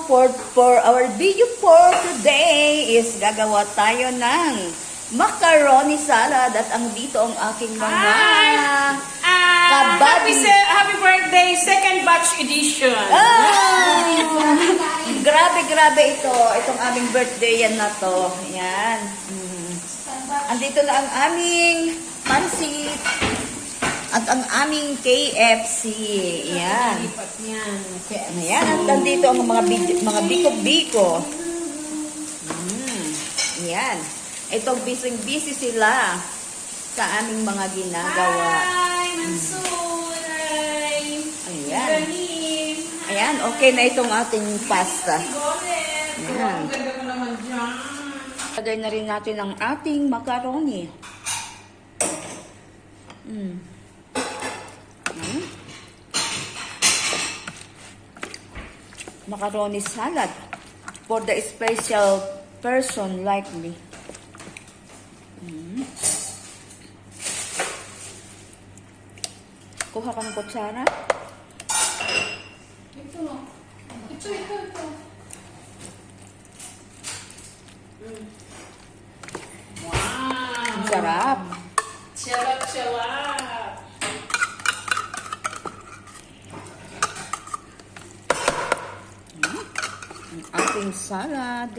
for our video for today is gagawa tayo ng macaroni salad at ang dito ang aking mga kabady. Happy birthday, second batch edition. Grabe ito. Itong aming birthday yan na to. Yan. Andito na ang aming pansit at ang aming KFC. Yan. Ayan. At andito ang mga biko-biko. Yan. Itong busy sila sa aming mga ginagawa. Ayan. Ayan, okay na itong ating pasta. Ayan. Lagay na rin natin ang ating macaroni. Macaroni salad for the special person like me. Kuha ka ng kutsara. Ito. Wow! Ang sarap. Charap. Ang ating salad.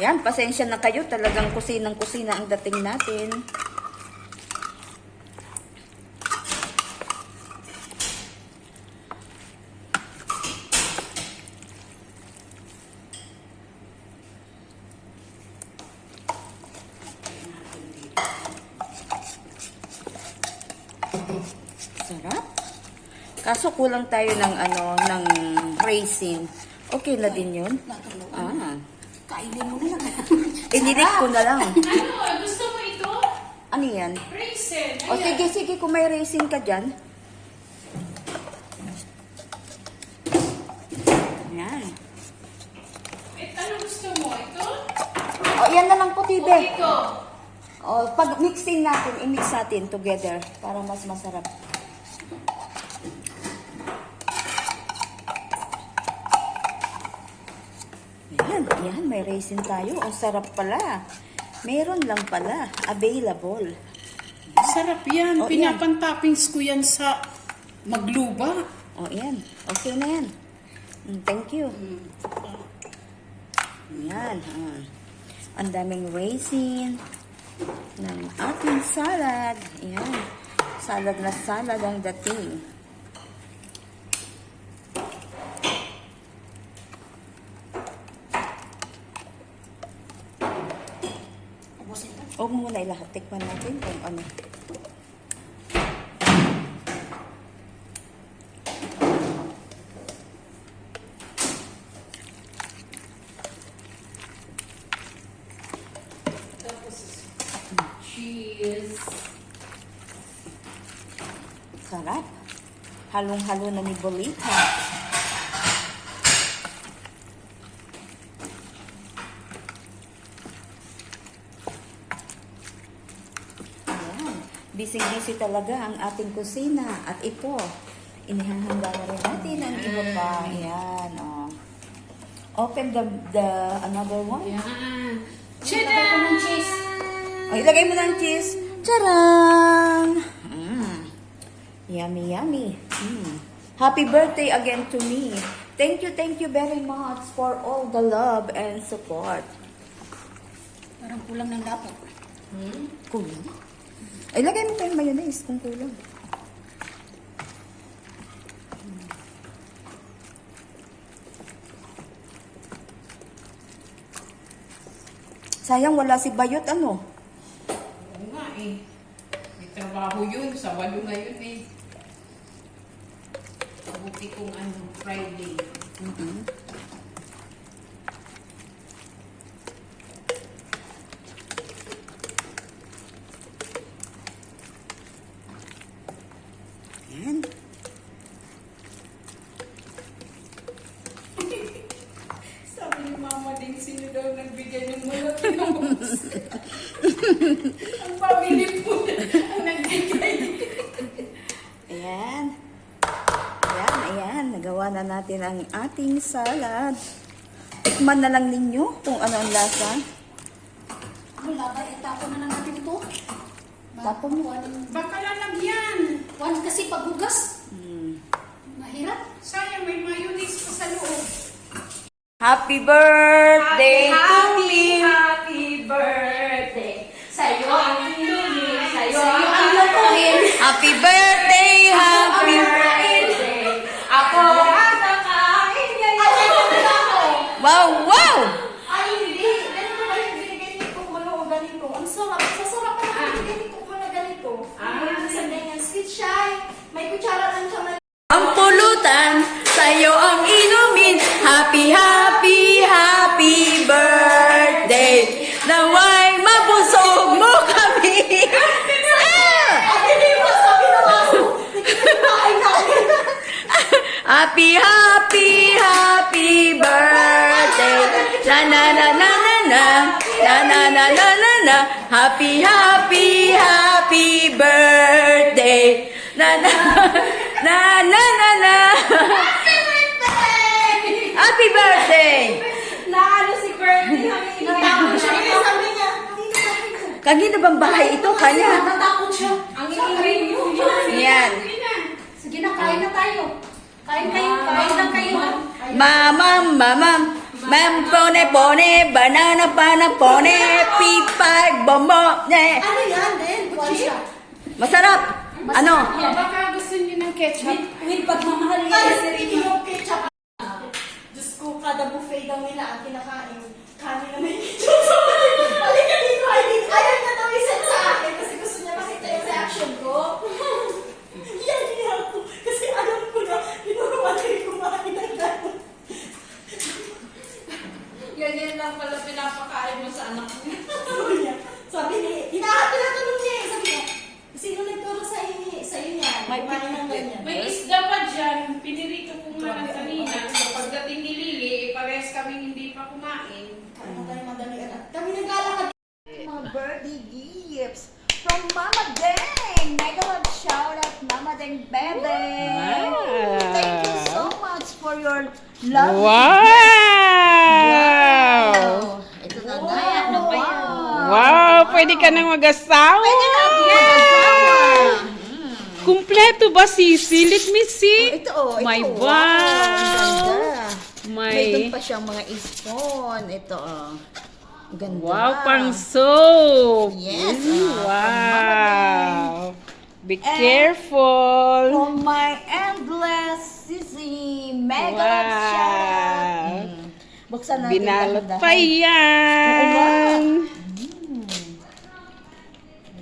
Yan, pasensya na kayo. Talagang kusinang-kusina ang dating natin. Sarap. Kaso kulang tayo ng ng raisin. Okay na din 'yun. Kainin mo na lang. Inirik ko na lang. Ano? Gusto mo ito? Ano 'yan? Raisin. O sige, kung may raisin ka diyan. Yan. Ano gusto mo? Ito? O yan na lang puti, O be. ito? O pag mixing natin, i-mix natin together para mas masarap. Yan, may raisin tayo. Ang sarap pala. Meron lang pala. Available. Sarap yan. O, Pinapantoppings ko yan sa magluba. O yan. Okay na yan. Thank you. Yan. Ang daming raisin ng ating salad. Yan. Salad na salad ang dating. Huwag mo muna ilahat. Tikman natin kung ano. Cheese. Sarap. Halong-halo na ni Bolita. Busy talaga ang ating kusina. At ito, inihahanda na rin natin ang iba pa. Ayan, oh. Open the another one. Yan. Cheese. Oh, ilagay mo na ang cheese. Charan! Yummy. Happy birthday again to me. Thank you very much for all the love and support. Parang kulang ng dapat. Kulang? Ay, lagay mo tayong mayonnaise kung kulang. Sayang, wala si Bayot, ano? Oo nga eh. May trabaho yun. Sabado ngayon eh. Buti kong Friday. Yan. Sabi ni Mama din, sino daw nagbigay ng malaki ng Ang pamili po ang nagbigay. Ginawa na natin ang ating salad. Tikman na lang ninyo kung ano ang lasa. Wala ba? Itapon na lang natin ito. Tapon mo. Baka lalagyan. One kasi paghugas. Mahirap. Sayang, may mayonnaise pa sa loob. Happy birthday to me. Happy birthday. Sa'yo ang inumin, sa'yo Ang lutuin. Happy birthday, happy birthday. Ako ang kakain niya. Wow, wow! Ay, hindi. Ganito ba yung binigay ni Kukulo o ganito? Ang sarap. Sa sarap pa yung binigay ni Kukulo ganito. Sabi niya, sweet shy. May kutsara lang siya. Ang pulutan, sa'yo ang inumin. Happy, happy, happy birthday. Naway mabusog mo kami. Happy, happy, happy birthday. La na na na na na. La na na na na na. Happy, happy, happy birthday. Na na na na na na. Happy birthday. Naano si Bertie. Natatakot siya. Sabi niya, Kanino bang bahay ito? Kanya. natatakot siya. Ang ingay niyo. Yan. Sige na, kain na tayo. Kain kayo. Kain lang kayo. Mamam, mamam. Mam pone pone, banana pana pone, pipag bombo. Ano yan din? Kuchi? Masarap. Ano? Baka gusto niyo ng ketchup. With pagmamahal Ay, niya. speaking of ketchup, Diyos ko, kada buffet daw nila ang kinakain. Kanin na may ketchup. Halika dito, ayaw niya daw isend sa akin kasi gusto niya makita yung reaction ko. Iyan niya ako kasi alam ko na pinuruan ko yung kumain ng gano'n. Ganyan lang pala pinapakain mo sa anak mo. Sabi niya, tinatanong niya eh, sabi niya, sino nagturo sa iyo niya? Kumain ng ganyan. May isda pa dyan. Pinirito ko nga lang kanina. So pagdating ni Lily, parehas kaming hindi pa kumain. Kaya tayo madalian at kami naglalakad. Mga birthday gifts from Mama Deng. Mega love shout out Mama Deng Bebe. Thank you so much for your love. Wow! Ito na nga. Ano pa yan? Wow! Pwede ka nang mag-asawa! Kumpleto ba, Sisi? Let me see. Ito oh. Ito, My wow. wow. Ang ganda. May doon May, pa siyang mga spoon. Ito oh. Ang ganda. wow, pang soap. Yes, Wow. Be careful. From my endless sissy. Mega love Wow. shout out. Buksan natin. Binalot dahan-dahan. pa yan.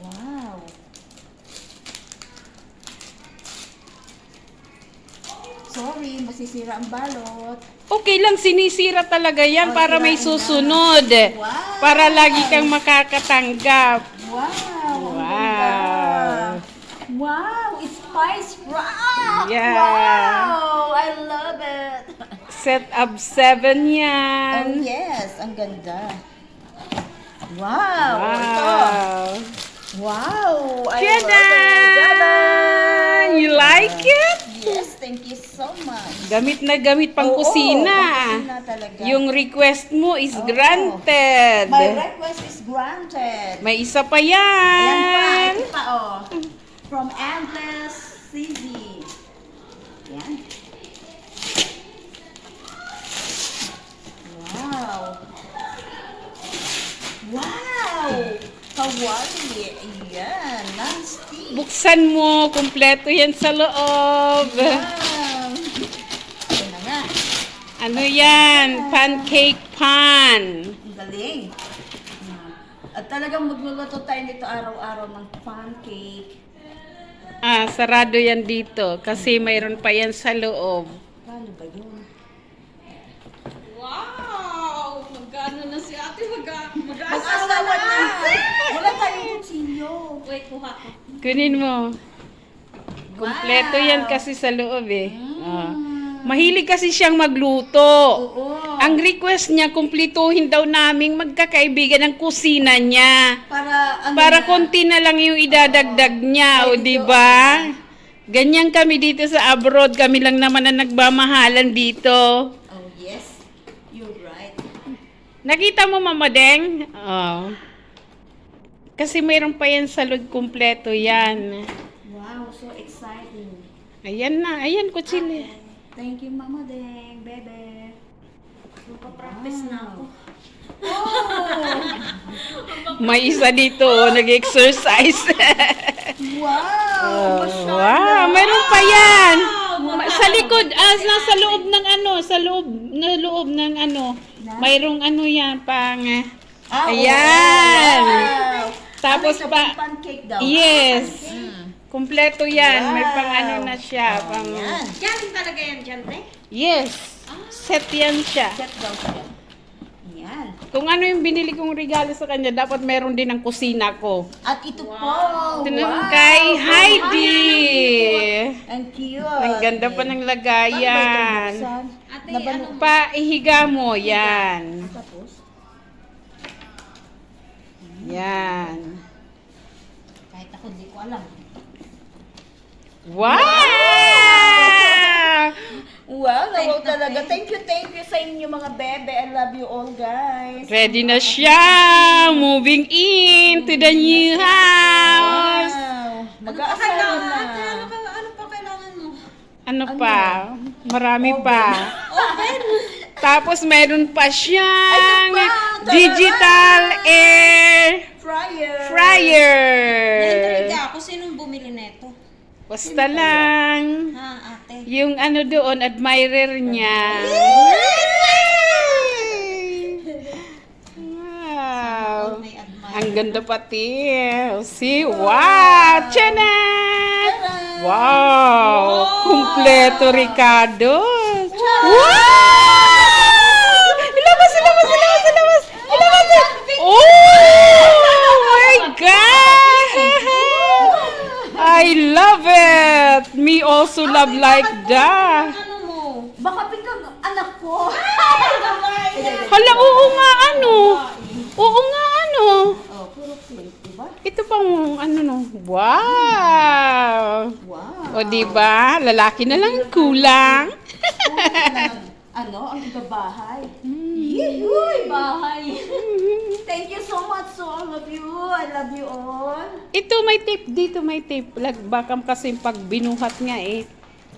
Wow. Sorry, masisira ang balot. Okay lang, sinisira talaga yan Oh, para may sirain na. susunod. Wow. Para lagi kang makakatanggap. Wow! Ang Wow. ganda. Wow! It's spice rock! Yeah. Wow! I love it! Set up 7 Oh yan. yes! Ang ganda. Wow! Ito. Wow. Wow! I Tada! love it! Tada! You like it? Yes, thank you so much. Gamit na gamit pang Oo, kusina. pang-kusina talaga. Yung request mo is Oo. granted. My request is granted. May isa pa Ayan pa, yan. ito pa oh. From Endless CZ. Ayan. Wow. Wow! Kawaii. Ayan. Non-stick. Buksan mo, kumpleto yan sa loob. Wow. Ito na nga. Ano yan? Pancake pan. Ang galing. At talagang magluluto tayo nito araw-araw ng pancake. Sarado yan dito kasi mayroon pa yan sa loob. Paano ba yun? Wow! Magkano na si ate? Mag-asawa na! Wala tayong kutsilyo. Wait, kuha ko. Kunin mo. Kumpleto yan kasi sa loob eh. Mahilig kasi siyang magluto. Oo. Ang request niya, kumplituhin daw naming magkakaibigan ng kusina niya. Para, ano Para na, konti na lang yung idadagdag niya, o Medyo, di ba? Ganyan kami dito sa abroad. Kami lang naman na nagbamahalan dito. Oh, yes. You're right. Nakita mo, Mama Deng? Oh. Kasi mayroon pa yan sa loob kumpleto yan. Wow, so exciting. Ayan na. Ayan, kutsili. Thank you, Mama Deng, bebe. Magpa-practice na ako. May isa dito, oh, nag-exercise. Wow! Wow, mayroon pa yan. Sa likod, nasa loob ng ano, sa loob ng ano. Mayroong ano yan, pang... ayan. Wow! Tapos Ano ito, pa... pancake daw. Yes. Kompleto yan. May pang ano na siya. Pang... Yan. Galing talaga yan dyan, te? Yes. Set yan siya. Check daw siya. Yan. Kung ano yung binili kong regalo sa kanya, dapat meron din ang kusina ko. At ito po. Ito naman kay Heidi. Ang cute. Ang ganda pa ng lagayan. Ate, Nabano- ano? Pa, ihiga mo. Yan. Tapos? Yan. Kahit ako, di ko alam. Wow! Wow, nawaw talaga. Thank you sa inyo mga bebe. I love you all, guys. Ready na siya. Moving in to the new house. Wow. Mag-aasawa na. Ano pa kailangan mo? Ano pa? Marami pa. Tapos meron pa siyang Ay, ito pa. digital air fryer. Naintriga ako, sinong bumili neto? Basta lang. Ha, ate? Yung ano doon, admirer niya. Wow. May admire. Ang ganda pati. See? Wow! Tiyanan! Wow! Kumpleto, Ricardo. Wow! Ilabas! Oh my God! I love it! Me also love like that. Ano mo? Baka biglang anak ko. Hala, oo nga ano. Oo nga ano. Oh, puro pink, diba? Ito pang ano no. Wow. Wow. O diba? Lalaki na lang kulang. Ano, ang babahay. Uy, bahay. Thank you so much. So, I love you. I love you all. Ito may tape dito, may tape. Bakam kasi pag binuhat nga eh.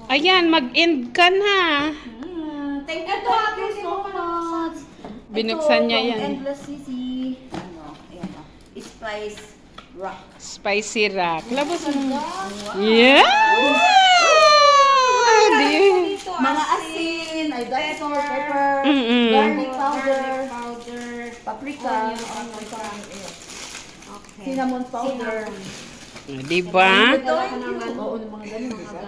Ayan, mag-end ka na. Thank you so much. Binuksan niya yan. Endless Sissy. Ano, ayan o. Spice Rock. Spicy rock. Labas mo. Yeah! Mga asin, ay got salt, pepper, Mm-mm. garlic powder, Powder. paprika, cinnamon powder. Diba? Thank you. Oo, mga ganun, diba?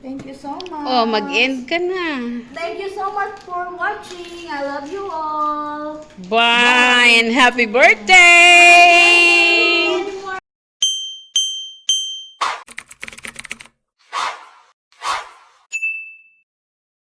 Thank you so much. Oh, mag-end ka na. Thank you so much for watching. I love you all. Bye and happy birthday!